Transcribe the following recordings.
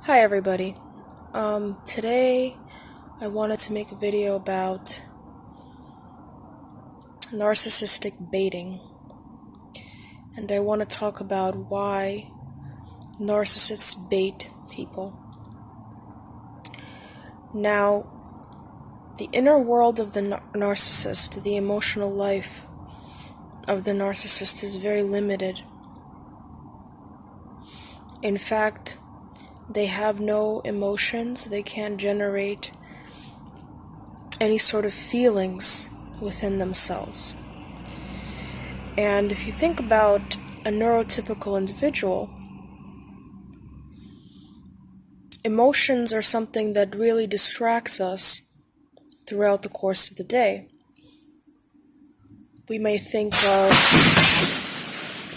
Hi everybody. Today I wanted to make a video about narcissistic baiting, and I want to talk about why narcissists bait people. Now, the inner world of the narcissist, the emotional life of the narcissist is very limited. In fact, they have no emotions, they can't generate any sort of feelings within themselves. And if you think about a neurotypical individual, emotions are something that really distracts us throughout the course of the day. We may think of...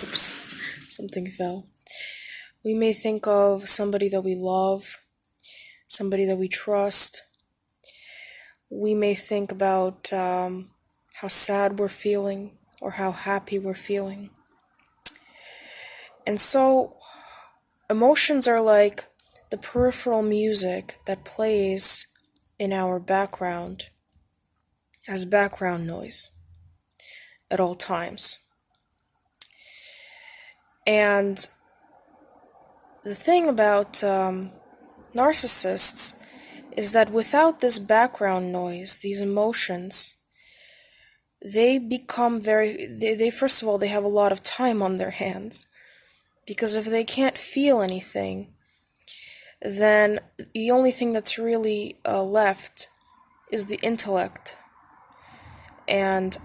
Oops, something fell. We may think of somebody that we love, somebody that we trust. We may think about how sad we're feeling or how happy we're feeling. And so, emotions are like the peripheral music that plays in our background as background noise at all times. And the thing about narcissists is that without this background noise, these emotions, they become they first of all, they have a lot of time on their hands. Because if they can't feel anything, then the only thing that's really left is the intellect and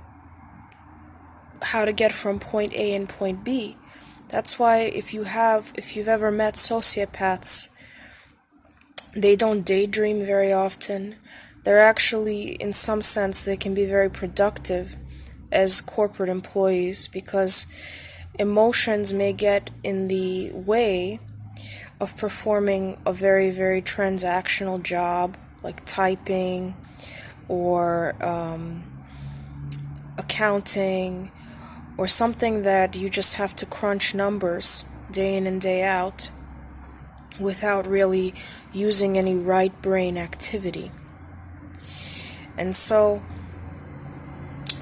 how to get from point A and point B. That's why if you've ever met sociopaths, they don't daydream very often. They're actually, in some sense, they can be very productive as corporate employees because emotions may get in the way of performing a very, very transactional job like typing or accounting or something that you just have to crunch numbers day in and day out without really using any right brain activity. And so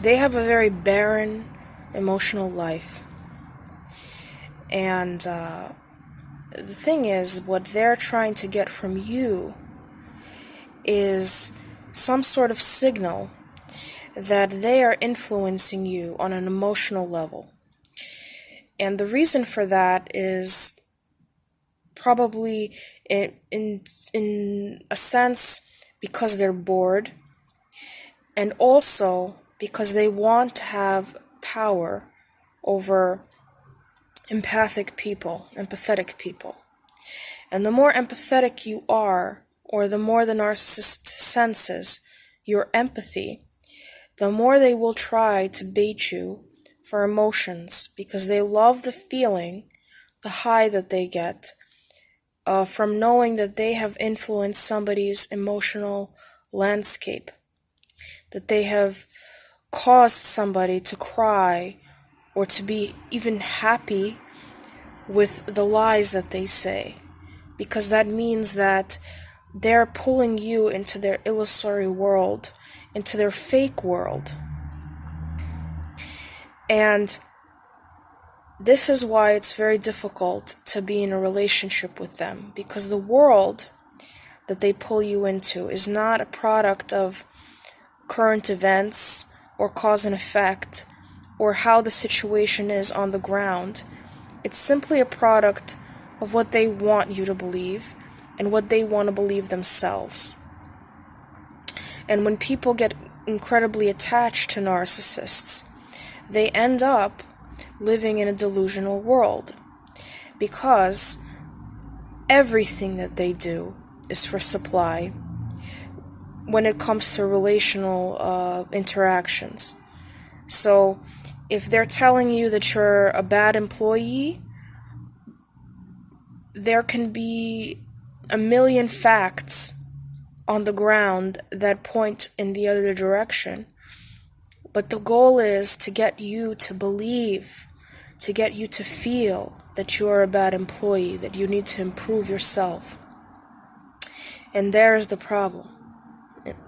they have a very barren emotional life. And the thing is, what they're trying to get from you is some sort of signal that they are influencing you on an emotional level. And the reason for that is probably in a sense because they're bored, and also because they want to have power over empathetic people. And the more empathetic you are, or the more the narcissist senses your empathy, the more they will try to bait you for emotions, because they love the feeling, the high that they get from knowing that they have influenced somebody's emotional landscape, that they have caused somebody to cry or to be even happy with the lies that they say, because that means that they're pulling you into their illusory world, into their fake world. And this is why it's very difficult to be in a relationship with them, because the world that they pull you into is not a product of current events or cause and effect or how the situation is on the ground. It's simply a product of what they want you to believe and what they want to believe themselves. And when people get incredibly attached to narcissists, they end up living in a delusional world, because everything that they do is for supply when it comes to relational interactions. So if they're telling you that you're a bad employee, there can be a million facts on the ground that point in the other direction. But the goal is to get you to believe, to get you to feel that you are a bad employee, that you need to improve yourself. And there is the problem.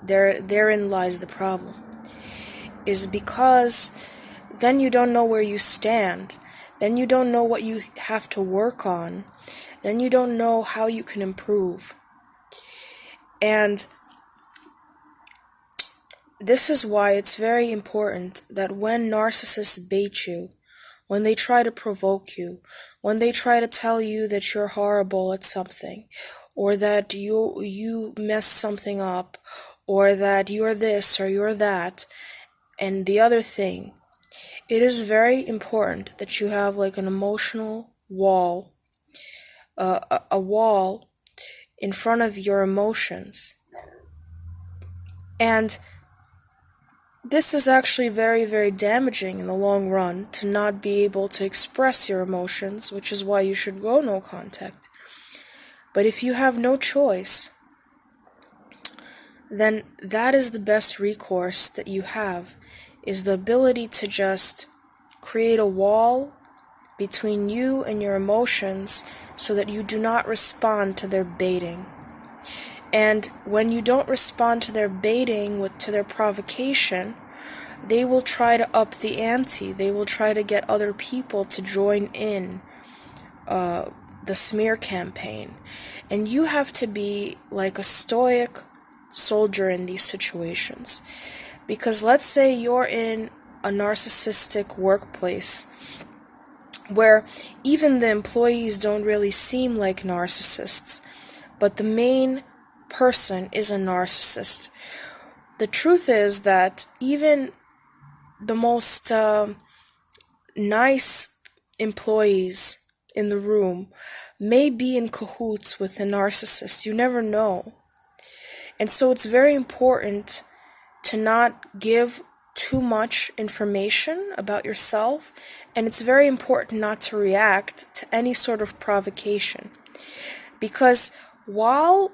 Therein lies the problem. Is because then you don't know where you stand. Then you don't know what you have to work on. Then you don't know how you can improve. And this is why it's very important that when narcissists bait you, when they try to provoke you, when they try to tell you that you're horrible at something, or that you messed something up, or that you're this or you're that, and the other thing, it is very important that you have like an emotional wall, a wall in front of your emotions. And this is actually very, very damaging in the long run, to not be able to express your emotions, which is why you should go no contact. But if you have no choice, then that is the best recourse that you have, is the ability to just create a wall between you and your emotions so that you do not respond to their baiting. And when you don't respond to their baiting, to their provocation, they will try to up the ante. They will try to get other people to join in the smear campaign. And you have to be like a stoic soldier in these situations. Because let's say you're in a narcissistic workplace where even the employees don't really seem like narcissists, but the main person is a narcissist. The truth is that even the most nice employees in the room may be in cahoots with a narcissist. You never know. And so it's very important to not give too much information about yourself, and it's very important not to react to any sort of provocation. Because while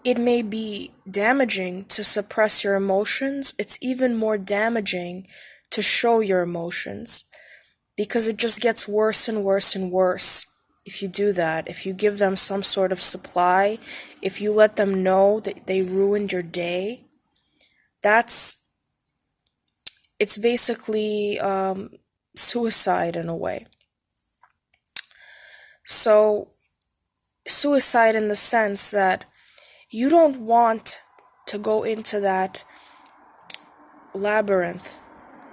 it may be damaging to suppress your emotions, it's even more damaging to show your emotions, because it just gets worse and worse and worse if you do that. If you give them some sort of supply, if you let them know that they ruined your day, it's basically suicide in a way. So, suicide in the sense that you don't want to go into that labyrinth,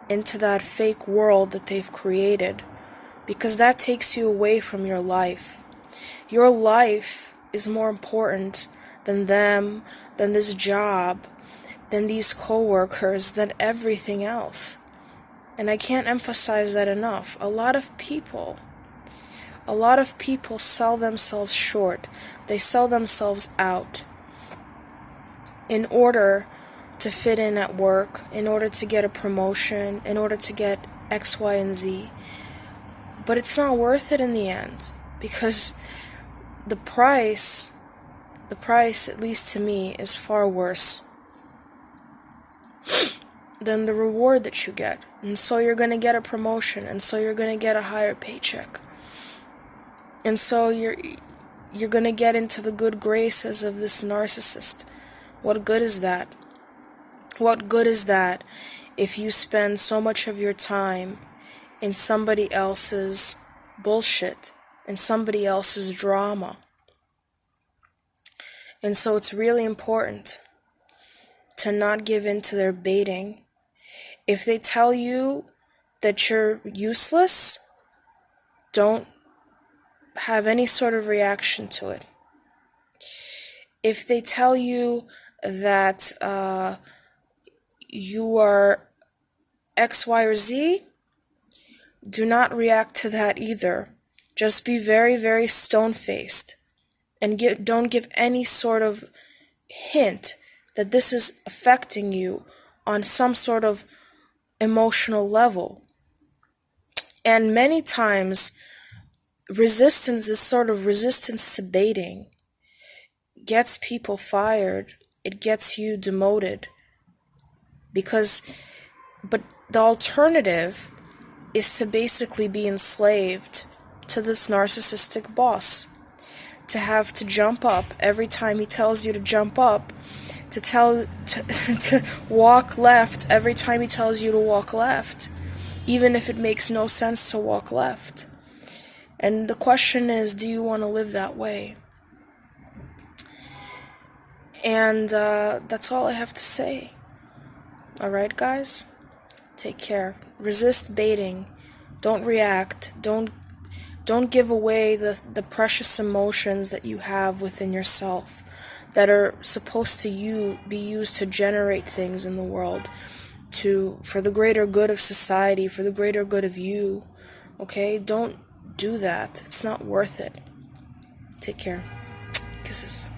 into that fake world that they've created, because that takes you away from your life. Your life is more important than them, than this job, than these co-workers, than everything else. And I can't emphasize that enough. A lot of people sell themselves short. They sell themselves out in order to fit in at work, in order to get a promotion, in order to get X, Y, and Z. But it's not worth it in the end, because the price, at least to me, is far worse than the reward that you get. And so you're going to get a promotion, and so you're going to get a higher paycheck. And so you're going to get into the good graces of this narcissist. What good is that? What good is that if you spend so much of your time in somebody else's bullshit, in somebody else's drama? And so it's really important to not give in to their baiting. If they tell you that you're useless, don't have any sort of reaction to it. If they tell you that you are X, Y, or Z, do not react to that either. Just be very, very stone-faced, and don't give any sort of hint that this is affecting you on some sort of emotional level. And many times, this sort of resistance to baiting, gets people fired. It gets you demoted. But the alternative is to basically be enslaved to this narcissistic boss, to have to jump up every time he tells you to jump up, to walk left every time he tells you to walk left, even if it makes no sense to walk left. And the question is, do you want to live that way? And that's all I have to say. Alright, guys? Take care. Resist baiting. Don't react. Don't give away the precious emotions that you have within yourself that are supposed to be used to generate things in the world, for the greater good of society, for the greater good of you. Okay? Don't do that. It's not worth it. Take care. Kisses.